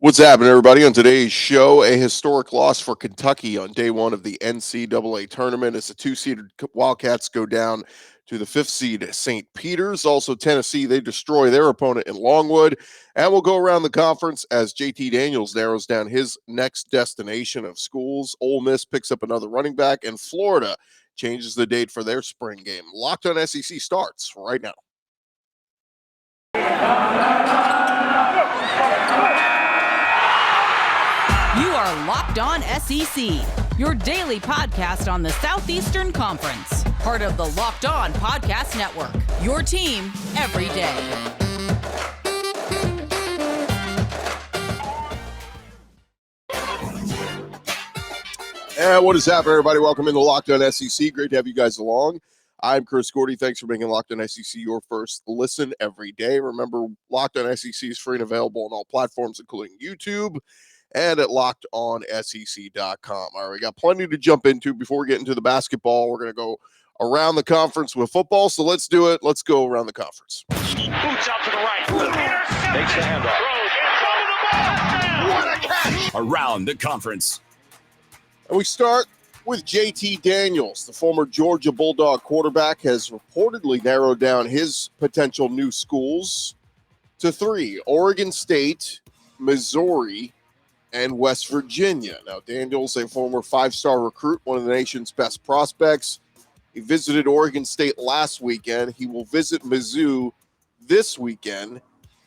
What's happening, everybody? On today's show, a historic loss for Kentucky on day one of the NCAA Tournament as the two-seeded Wildcats go down to the fifth seed St. Peter's. Also, Tennessee, they destroy their opponent in Longwood. And we'll go around the conference as JT Daniels narrows down his next destination of schools. Ole Miss picks up another running back, and Florida changes the date for their spring game. Locked on SEC starts right now. You are Locked On SEC, your daily podcast on the Southeastern Conference. Part of the Locked On Podcast Network, your team every day. And what is happening, everybody? Welcome into Locked On SEC. Great to have you guys along. I'm Chris Gordy. Thanks for making Locked On SEC your first listen every day. Remember, Locked On SEC is free and available on all platforms, including YouTube and at lockedonsec.com. All right, we got plenty to jump into. Before we get into the basketball, we're going to go around the conference with football. So let's do it. Let's go around the conference. Boots out to the right. Takes the handoff. What a catch! Around the conference. And we start with JT Daniels. The former Georgia Bulldog quarterback has reportedly narrowed down his potential new schools to three: Oregon State, Missouri, and West Virginia. Now, Daniels, a former five-star recruit, one of the nation's best prospects. He visited Oregon State last weekend. He will visit Mizzou this weekend,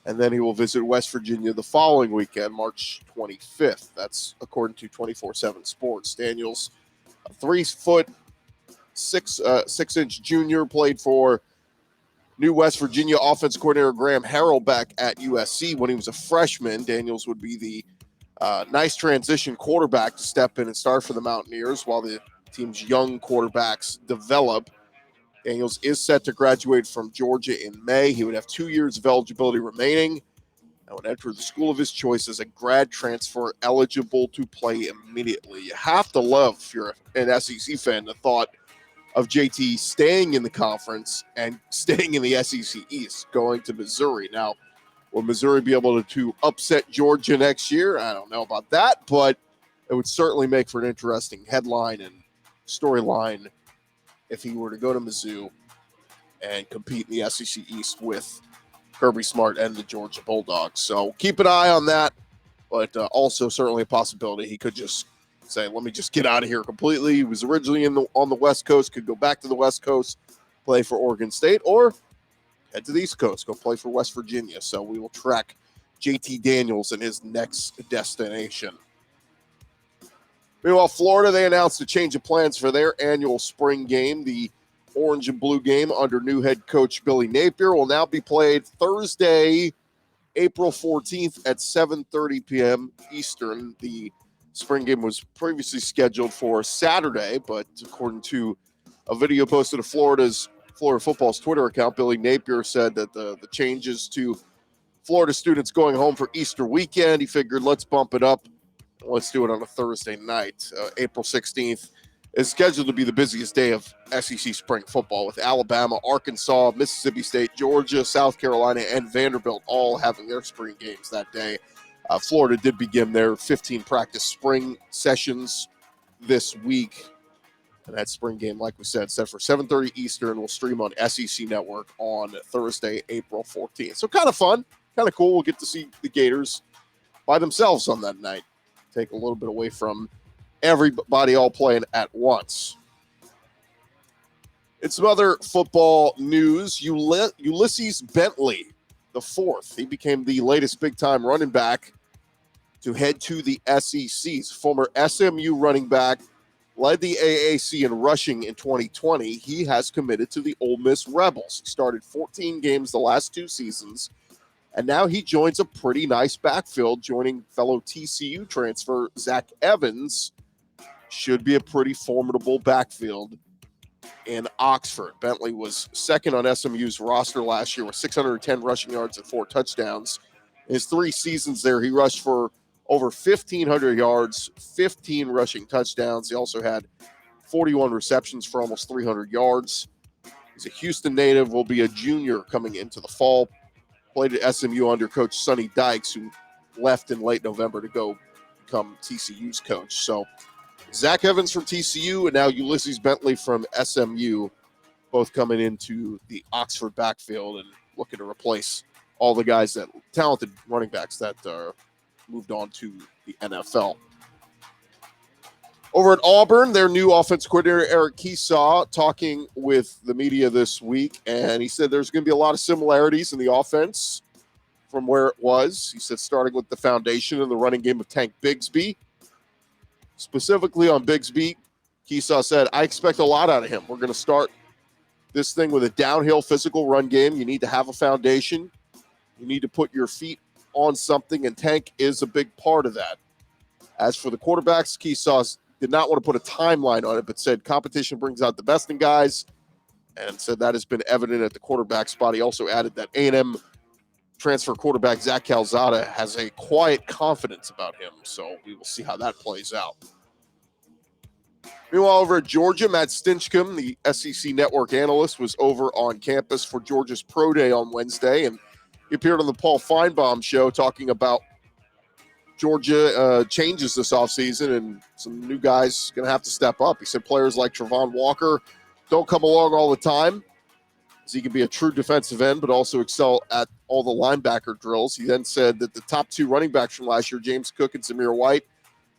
and then he will visit West Virginia the following weekend, March 25th. That's according to 24/7 Sports. Daniels, a 3'6" junior, played for new West Virginia offense coordinator Graham Harrell back at USC when he was a freshman. Daniels would be the nice transition quarterback to step in and start for the Mountaineers while the team's young quarterbacks develop. Daniels is set to graduate from Georgia in May. He would have 2 years of eligibility remaining and would enter the school of his choice as a grad transfer eligible to play immediately. You have to love, if you're an SEC fan, the thought of JT staying in the conference and staying in the SEC East, going to Missouri. Now, will Missouri be able to upset Georgia next year? I don't know about that, but it would certainly make for an interesting headline and storyline if he were to go to Mizzou and compete in the SEC East with Kirby Smart and the Georgia Bulldogs. So keep an eye on that, but also certainly a possibility he could just say, let me just get out of here completely. He was originally on the West Coast, could go back to the West Coast, play for Oregon State, or head to the East Coast, go play for West Virginia. So we will track JT Daniels and his next destination. Meanwhile, Florida, they announced a change of plans for their annual spring game. The orange and blue game under new head coach Billy Napier will now be played Thursday, April 14th at 7:30 p.m. Eastern. The spring game was previously scheduled for Saturday, but according to a video posted to Florida football's Twitter account, Billy Napier said that the changes to Florida students going home for Easter weekend, he figured let's bump it up. Let's do it on a Thursday night. April 16th is scheduled to be the busiest day of SEC spring football, with Alabama, Arkansas, Mississippi State, Georgia, South Carolina, and Vanderbilt all having their spring games that day. Florida did begin their 15 practice spring sessions this week. And that spring game, like we said, set for 7:30 Eastern, will stream on SEC Network on Thursday, April 14th. So kind of fun, kind of cool. We'll get to see the Gators by themselves on that night. Take a little bit away from everybody all playing at once. In some other football news, Ulysses Bentley, the fourth, he became the latest big-time running back to head to the SECs. Former SMU running back, led the AAC in rushing in 2020. He has committed to the Ole Miss Rebels. He started 14 games the last two seasons, and now he joins a pretty nice backfield, joining fellow TCU transfer Zach Evans. Should be a pretty formidable backfield in Oxford. Bentley was second on SMU's roster last year with 610 rushing yards and 4 touchdowns. In his 3 seasons there, he rushed for over 1,500 yards, 15 rushing touchdowns. He also had 41 receptions for almost 300 yards. He's a Houston native, will be a junior coming into the fall. Played at SMU under Coach Sonny Dykes, who left in late November to go become TCU's coach. So Zach Evans from TCU and now Ulysses Bentley from SMU, both coming into the Oxford backfield and looking to replace all the guys that talented running backs that moved on to the NFL. Over at Auburn, their new offensive coordinator, Eric Keesaw, talking with the media this week, and he said there's going to be a lot of similarities in the offense from where it was. He said starting with the foundation in the running game of Tank Bigsby. Specifically on Bigsby, Keesaw said, I expect a lot out of him. We're going to start this thing with a downhill physical run game. You need to have a foundation. You need to put your feet on something, and Tank is a big part of that. As for the quarterbacks, Keesaw did not want to put a timeline on it, but said competition brings out the best in guys, and said that has been evident at the quarterback spot. He also added that A&M transfer quarterback Zach Calzada has a quiet confidence about him, so we will see how that plays out. Meanwhile, over at Georgia, Matt Stinchcomb, the SEC network analyst, was over on campus for Georgia's Pro Day on Wednesday, and he appeared on the Paul Feinbaum show talking about Georgia changes this offseason and some new guys going to have to step up. He said players like Travon Walker don't come along all the time, as he can be a true defensive end, but also excel at all the linebacker drills. He then said that the top two running backs from last year, James Cook and Zamir White,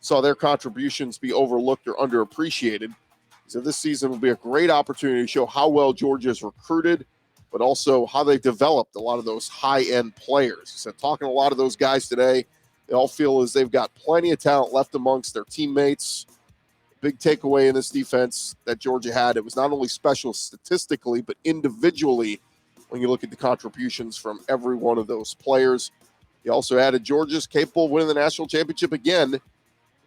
saw their contributions be overlooked or underappreciated. He said this season will be a great opportunity to show how well Georgia is recruited, but also how they've developed a lot of those high-end players. He said talking to a lot of those guys today, they all feel as they've got plenty of talent left amongst their teammates. Big takeaway in this defense that Georgia had, it was not only special statistically, but individually when you look at the contributions from every one of those players. He also added Georgia's capable of winning the national championship again. It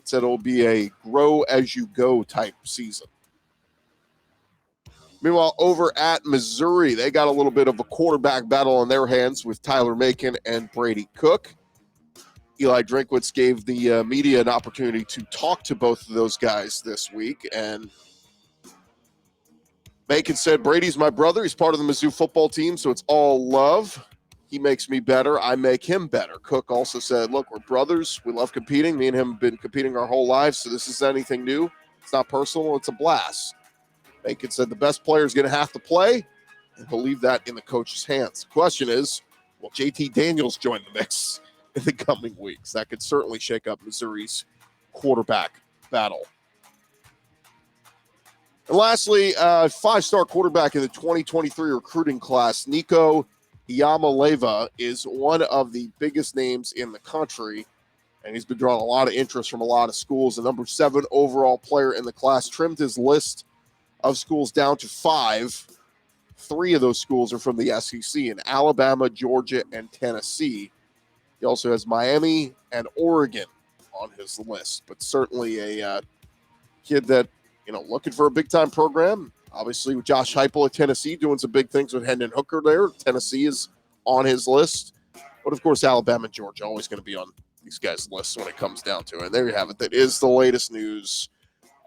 said it'll be a grow-as-you-go type season. Meanwhile, over at Missouri, they got a little bit of a quarterback battle on their hands with Tyler Macon and Brady Cook. Eli Drinkwitz gave the media an opportunity to talk to both of those guys this week, and Macon said, Brady's my brother. He's part of the Mizzou football team, so it's all love. He makes me better. I make him better. Cook also said, look, we're brothers. We love competing. Me and him have been competing our whole lives, so this isn't anything new. It's not personal. It's a blast. Macon said the best player is going to have to play, and he'll leave that in the coach's hands. The question is, will JT Daniels join the mix in the coming weeks? That could certainly shake up Missouri's quarterback battle. And lastly, five-star quarterback in the 2023 recruiting class, Nico iamaleava, is one of the biggest names in the country, and he's been drawing a lot of interest from a lot of schools. The number 7 overall player in the class trimmed his list of schools down to 5. 3 of those schools are from the SEC in Alabama, Georgia, and Tennessee. He also has Miami and Oregon on his list, but certainly a kid that, looking for a big-time program. Obviously, with Josh Heupel at Tennessee doing some big things with Hendon Hooker there. Tennessee is on his list. But, of course, Alabama and Georgia always going to be on these guys' lists when it comes down to it. And there you have it. That is the latest news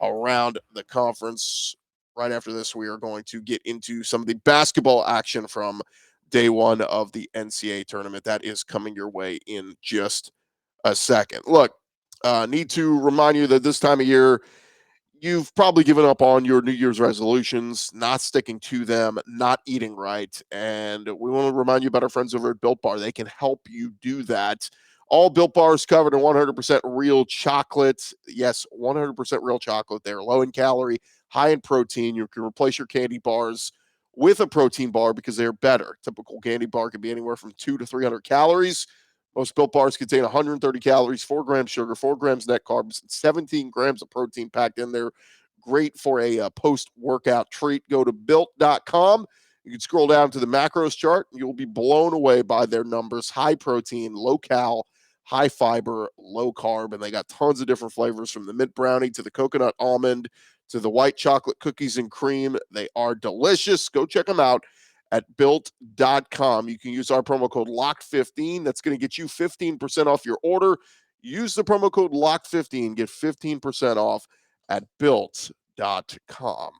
around the conference. Right after this, we are going to get into some of the basketball action from day one of the NCAA tournament. That is coming your way in just a second. Look, need to remind you that this time of year, you've probably given up on your New Year's resolutions, not sticking to them, not eating right. And we want to remind you about our friends over at Built Bar. They can help you do that. All Built Bars covered in 100% real chocolate. Yes, 100% real chocolate. They're low in calorie, high in protein. You can replace your candy bars with a protein bar because they're better. Typical candy bar can be anywhere from 200 to 300 calories. Most Built Bars contain 130 calories, 4 grams sugar, 4 grams net carbs, and 17 grams of protein packed in there. Great for a post-workout treat. Go to Built.com. You can scroll down to the macros chart, and you'll be blown away by their numbers. High protein, low cal, high fiber, low carb, and they got tons of different flavors from the mint brownie to the coconut almond to the white chocolate cookies and cream. They are delicious. Go check them out at Built.com. You can use our promo code LOCK15. That's going to get you 15% off your order. Use the promo code LOCK15. Get 15% off at Built.com.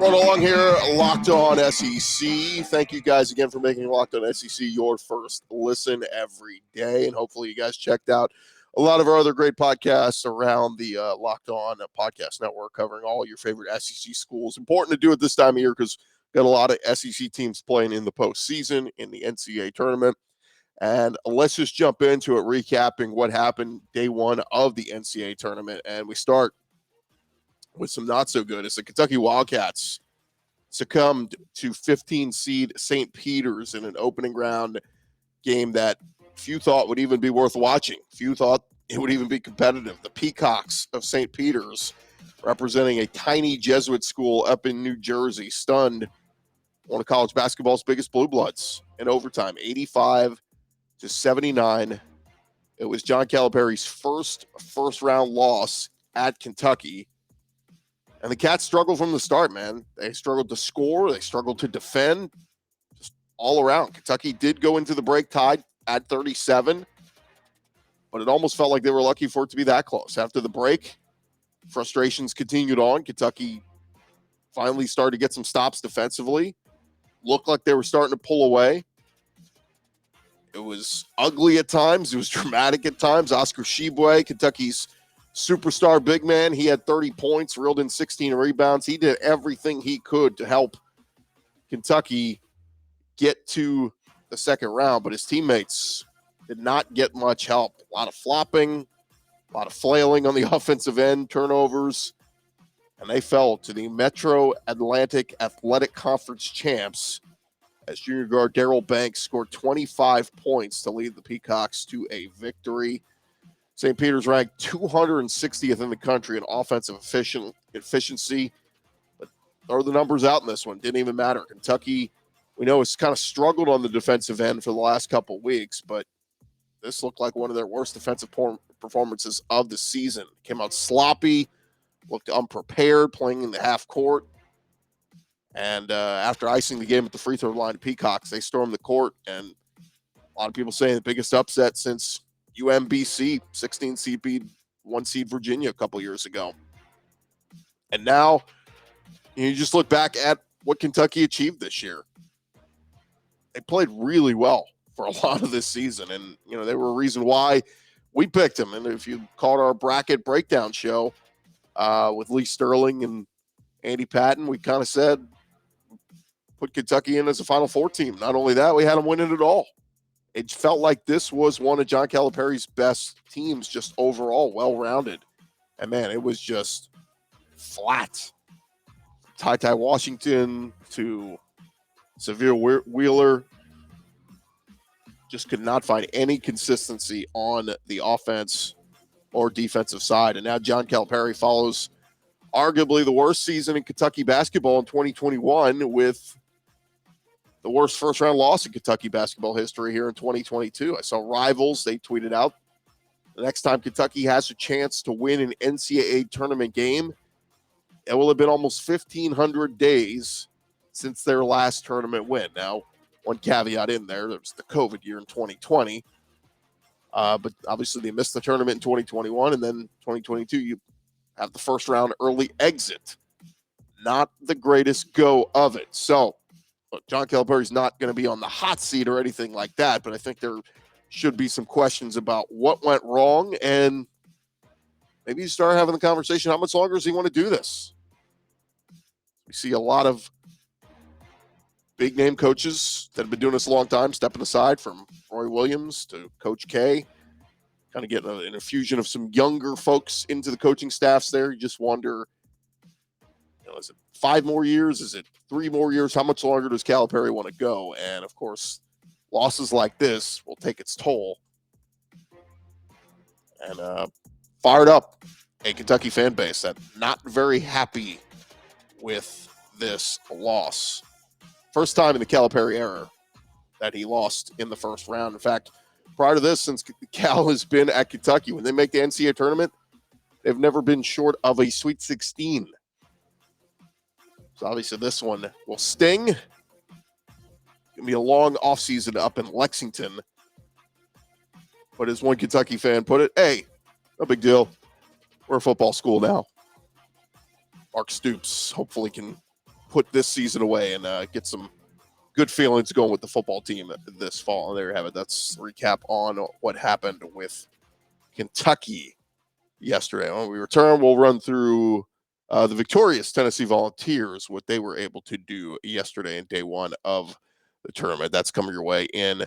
Run along here, Locked On SEC. Thank you guys again for making Locked On SEC your first listen every day. And hopefully you guys checked out a lot of our other great podcasts around the Locked On Podcast Network covering all your favorite SEC schools. Important to do it this time of year because we've got a lot of SEC teams playing in the postseason in the NCAA Tournament. And let's just jump into it, recapping what happened day one of the NCAA Tournament. And we start with some not so good. It's the Kentucky Wildcats succumbed to 15 seed St. Peter's in an opening round game that few thought would even be worth watching. Few thought it would even be competitive. The Peacocks of St. Peter's, representing a tiny Jesuit school up in New Jersey, stunned one of college basketball's biggest blue bloods in overtime, 85-79. It was John Calipari's first round loss at Kentucky. And the Cats struggled from the start, man. They struggled to score. They struggled to defend. Just all around. Kentucky did go into the break tied at 37, but it almost felt like they were lucky for it to be that close. After the break, frustrations continued on. Kentucky finally started to get some stops defensively. Looked like they were starting to pull away. It was ugly at times. It was dramatic at times. Oscar Tshiebwe, Kentucky's superstar big man, he had 30 points, reeled in 16 rebounds. He did everything he could to help Kentucky get to the second round, but his teammates did not get much help. A lot of flopping, a lot of flailing on the offensive end, turnovers, and they fell to the Metro Atlantic Athletic Conference champs as junior guard Darrell Banks scored 25 points to lead the Peacocks to a victory. St. Peter's ranked 260th in the country in offensive efficiency, but throw the numbers out in this one. Didn't even matter. Kentucky, we know, has kind of struggled on the defensive end for the last couple of weeks, but this looked like one of their worst defensive performances of the season. Came out sloppy, looked unprepared, playing in the half court. And after icing the game at the free throw line, Peacocks, they stormed the court, and a lot of people saying the biggest upset since UMBC, 16 seed beat 1 seed Virginia a couple years ago. And now you just look back at what Kentucky achieved this year. They played really well for a lot of this season, and they were a reason why we picked them. And if you caught our bracket breakdown show with Lee Sterling and Andy Patton, we kind of said put Kentucky in as a Final Four team. Not only that, we had them winning it all. It felt like this was one of John Calipari's best teams, just overall well-rounded. And, man, it was just flat. Ty Washington to Severe Wheeler just could not find any consistency on the offense or defensive side. And now John Calipari follows arguably the worst season in Kentucky basketball in 2021 with the worst first-round loss in Kentucky basketball history here in 2022. I saw Rivals, they tweeted out, the next time Kentucky has a chance to win an NCAA tournament game, it will have been almost 1,500 days since their last tournament win. Now, one caveat in there was the COVID year in 2020, but obviously they missed the tournament in 2021, and then 2022, you have the first-round early exit. Not the greatest go of it. So, look, John Calipari's not going to be on the hot seat or anything like that, but I think there should be some questions about what went wrong, and maybe you start having the conversation, how much longer does he want to do this? We see a lot of big-name coaches that have been doing this a long time stepping aside, from Roy Williams to Coach K, kind of getting an infusion of some younger folks into the coaching staffs there. You just wonder, is it 5 more years? Is it 3 more years? How much longer does Calipari want to go? And, of course, losses like this will take its toll. And fired up a Kentucky fan base that not very happy with this loss. First time in the Calipari era that he lost in the first round. In fact, prior to this, since Cal has been at Kentucky, when they make the NCAA tournament, they've never been short of a Sweet 16. So obviously this one will sting. It's going to be a long offseason up in Lexington. But as one Kentucky fan put it, hey, no big deal. We're a football school now. Mark Stoops hopefully can put this season away and get some good feelings going with the football team this fall. And there you have it. That's a recap on what happened with Kentucky yesterday. When we return, we'll run through the victorious Tennessee Volunteers, what they were able to do yesterday in day one of the tournament. That's coming your way in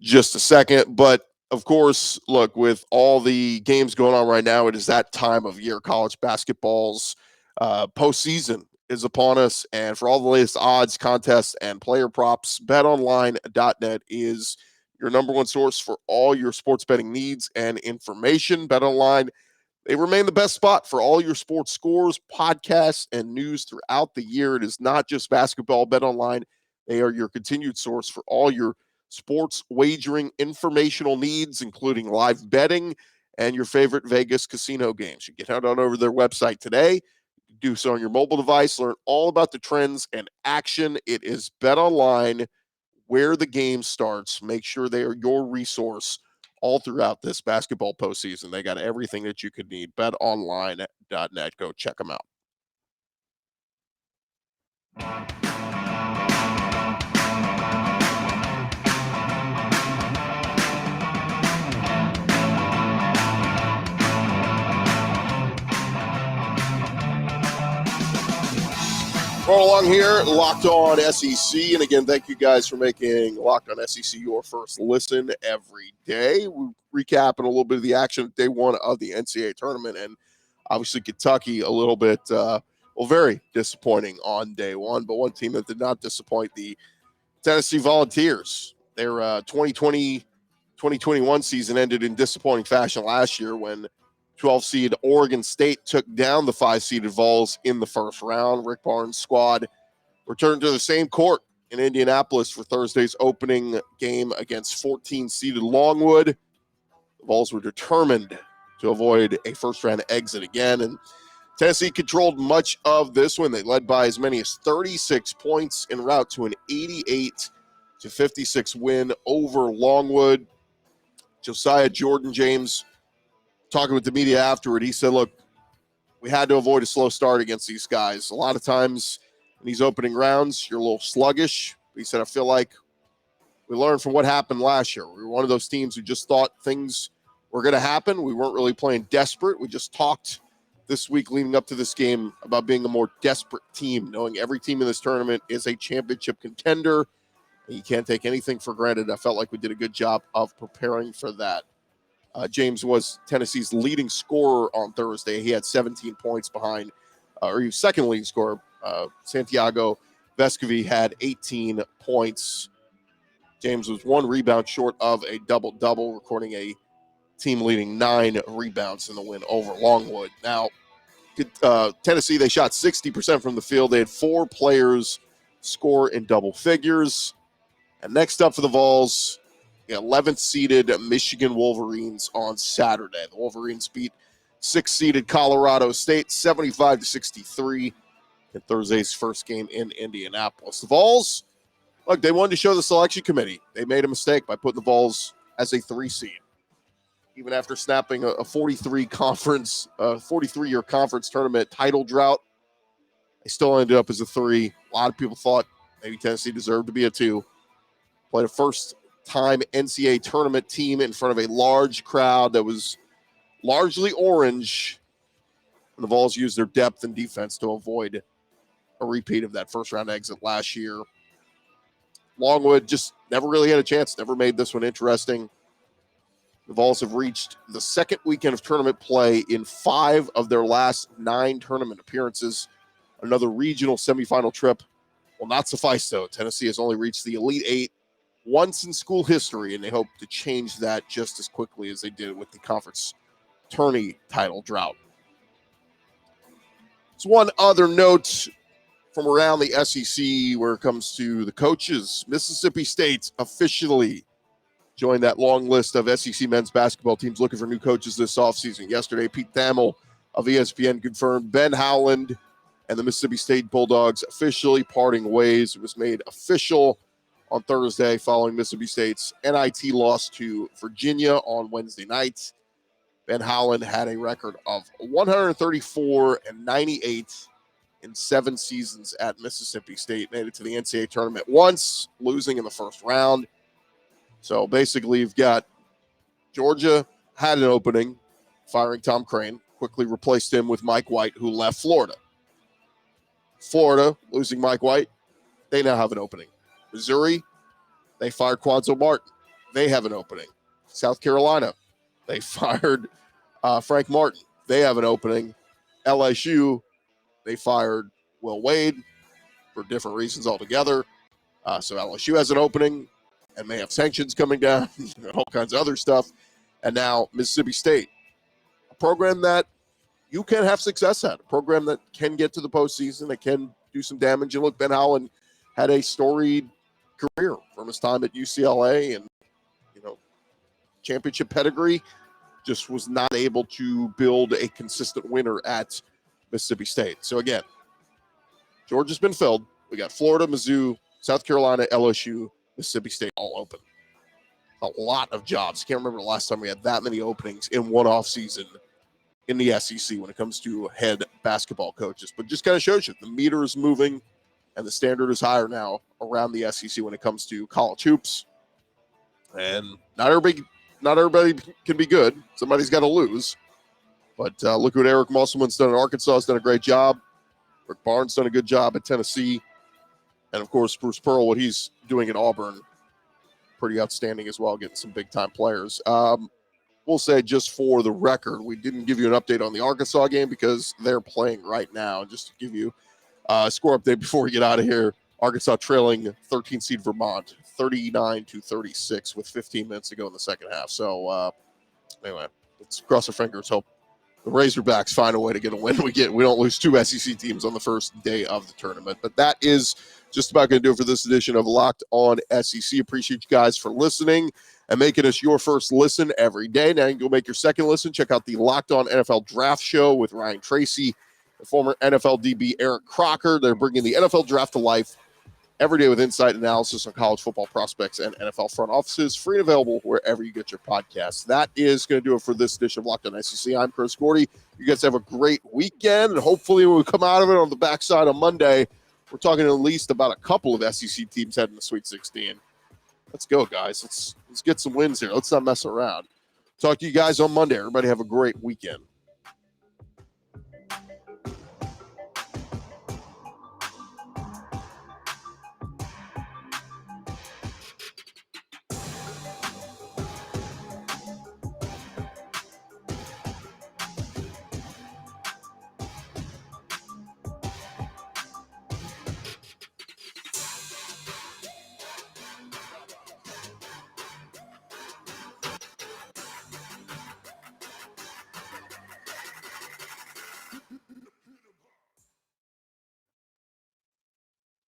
just a second. But of course, look, with all the games going on right now, it is that time of year. College basketball's postseason is upon us. And for all the latest odds, contests, and player props, betonline.net is your number one source for all your sports betting needs and information. BetOnline, they remain the best spot for all your sports scores, podcasts, and news throughout the year. It is not just basketball. BetOnline, they are your continued source for all your sports wagering informational needs, including live betting and your favorite Vegas casino games. You can head on over to their website today. Do so on your mobile device. Learn all about the trends and action. It is BetOnline, where the game starts. Make sure they are your resource all throughout this basketball postseason. They got everything that you could need. BetOnline.net. Go check them out. Roll along here, Locked On SEC. And again, thank you guys for making Locked On SEC your first listen every day. We're recapping a little bit of the action at day one of the NCAA tournament. And obviously Kentucky a little bit, very disappointing on day one. But one team that did not disappoint, the Tennessee Volunteers. Their 2020-2021 season ended in disappointing fashion last year when 12-seed Oregon State took down the 5-seeded Vols in the first round. Rick Barnes' squad returned to the same court in Indianapolis for Thursday's opening game against 14-seeded Longwood. The Vols were determined to avoid a first-round exit again, and Tennessee controlled much of this one. They led by as many as 36 points en route to an 88-56 win over Longwood. Josiah Jordan James, talking with the media afterward, he said, look, we had to avoid a slow start against these guys. A lot of times in these opening rounds, you're a little sluggish. He said, I feel like we learned from what happened last year. We were one of those teams who just thought things were going to happen. We weren't really playing desperate. We just talked this week leading up to this game about being a more desperate team, knowing every team in this tournament is a championship contender, and you can't take anything for granted. I felt like we did a good job of preparing for that. James was Tennessee's leading scorer on Thursday. He had 17 points behind, he was second leading scorer. Santiago Vescovi had 18 points. James was one rebound short of a double-double, recording a team-leading 9 rebounds in the win over Longwood. Now, Tennessee, they shot 60% from the field. They had 4 players score in double figures. And next up for the Vols, the 11th-seeded Michigan Wolverines on Saturday. The Wolverines beat 6th-seeded Colorado State 75-63 in Thursday's first game in Indianapolis. The Vols, look, they wanted to show the selection committee. They made a mistake by putting the Vols as a 3 seed. Even after snapping a 43-year conference tournament title drought, they still ended up as a 3. A lot of people thought maybe Tennessee deserved to be a 2. Played a first-time NCAA tournament team in front of a large crowd that was largely orange. And the Vols used their depth and defense to avoid a repeat of that first-round exit last year. Longwood just never really had a chance, never made this one interesting. The Vols have reached the second weekend of tournament play in 5 of their last 9 tournament appearances. Another regional semifinal trip will not suffice, though. Tennessee has only reached the Elite 8 once in school history, and they hope to change that just as quickly as they did with the conference tourney title drought. So one other note from around the SEC where it comes to the coaches. Mississippi State officially joined that long list of SEC men's basketball teams looking for new coaches this offseason. Yesterday, Pete Thamel of ESPN confirmed Ben Howland and the Mississippi State Bulldogs officially parting ways. It was made official on Thursday following Mississippi State's NIT loss to Virginia on Wednesday night. Ben Howland had a record of 134-98 in 7 seasons at Mississippi State. Made it to the NCAA tournament once, losing in the first round. So basically, you've got Georgia had an opening, firing Tom Crane, quickly replaced him with Mike White, who left Florida. Florida, losing Mike White, they now have an opening. Missouri, they fired Quanzo Martin. They have an opening. South Carolina, they fired Frank Martin. They have an opening. LSU, they fired Will Wade for different reasons altogether. So LSU has an opening and may have sanctions coming down and all kinds of other stuff. And now Mississippi State, a program that you can have success at, a program that can get to the postseason, that can do some damage. And look, Ben Howland had a storied career from his time at UCLA and, championship pedigree, just was not able to build a consistent winner at Mississippi State. So again, Georgia's been filled. We got Florida, Mizzou, South Carolina, LSU, Mississippi State all open. A lot of jobs. Can't remember the last time we had that many openings in one offseason in the SEC when it comes to head basketball coaches. But just kind of shows you the meter is moving and the standard is higher now around the SEC when it comes to college hoops. And not everybody can be good. Somebody's got to lose. But look what Eric Musselman's done at Arkansas. Has done a great job. Rick Barnes done a good job at Tennessee. And, of course, Bruce Pearl, what he's doing at Auburn, pretty outstanding as well, getting some big-time players. We'll say, just for the record, we didn't give you an update on the Arkansas game because they're playing right now. Just to give you a score update before we get out of here, Arkansas trailing 13 seed Vermont, 39-36 with 15 minutes to go in the second half. So, anyway, let's cross our fingers, hope the Razorbacks find a way to get a win. We don't lose 2 SEC teams on the first day of the tournament. But that is just about going to do it for this edition of Locked On SEC. Appreciate you guys for listening and making us your first listen every day. Now you can go make your second listen. Check out the Locked On NFL Draft Show with Ryan Tracy, the former NFL DB Eric Crocker. They're bringing the NFL Draft to life every day with insight and analysis on college football prospects and NFL front offices. Free and available wherever you get your podcasts. That is going to do it for this edition of Locked On SEC. I'm Chris Gordy. You guys have a great weekend, and hopefully when we come out of it on the backside on Monday, we're talking at least about a couple of SEC teams heading to Sweet 16. Let's go, guys. Let's get some wins here. Let's not mess around. Talk to you guys on Monday. Everybody have a great weekend.